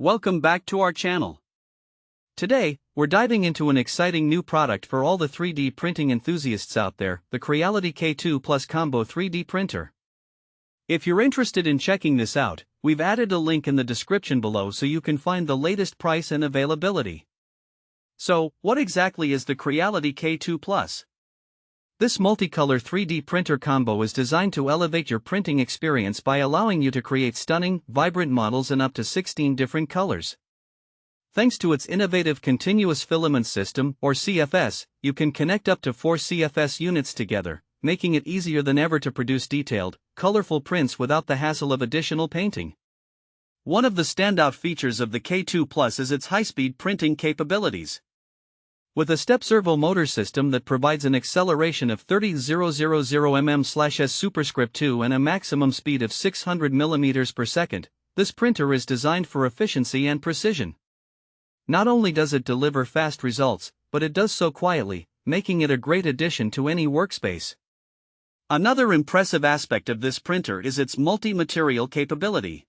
Welcome back to our channel. Today, we're diving into an exciting new product for all the 3D printing enthusiasts out there, the Creality K2 Plus Combo 3D printer. If you're interested in checking this out, we've added a link in the description below so you can find the latest price and availability. So, what exactly is the Creality K2 Plus? This multicolor 3D printer combo is designed to elevate your printing experience by allowing you to create stunning, vibrant models in up to 16 different colors. Thanks to its innovative continuous filament system, or CFS, you can connect up to 4 CFS units together, making it easier than ever to produce detailed, colorful prints without the hassle of additional painting. One of the standout features of the K2 Plus is its high-speed printing capabilities. With a step-servo motor system that provides an acceleration of 30,000 mm/s superscript 2 and a maximum speed of 600 mm per second, this printer is designed for efficiency and precision. Not only does it deliver fast results, but it does so quietly, making it a great addition to any workspace. Another impressive aspect of this printer is its multi-material capability.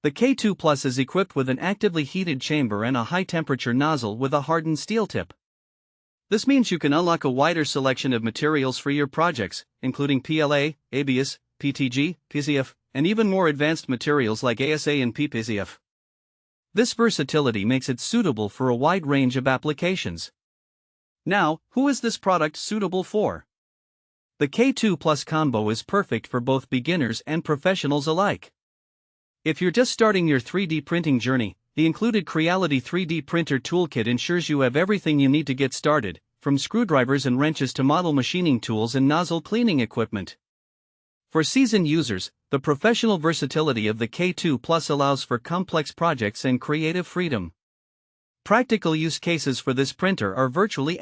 The K2 Plus is equipped with an actively heated chamber and a high-temperature nozzle with a hardened steel tip. This means you can unlock a wider selection of materials for your projects, including PLA, ABS, PTG, PZF, and even more advanced materials like ASA and PPZF. This versatility makes it suitable for a wide range of applications. Now, who is this product suitable for? The K2 Plus Combo is perfect for both beginners and professionals alike. If you're just starting your 3D printing journey, the included Creality 3D Printer Toolkit ensures you have everything you need to get started, from screwdrivers and wrenches to model machining tools and nozzle cleaning equipment. For seasoned users, the professional versatility of the K2 Plus allows for complex projects and creative freedom. Practical use cases for this printer are virtually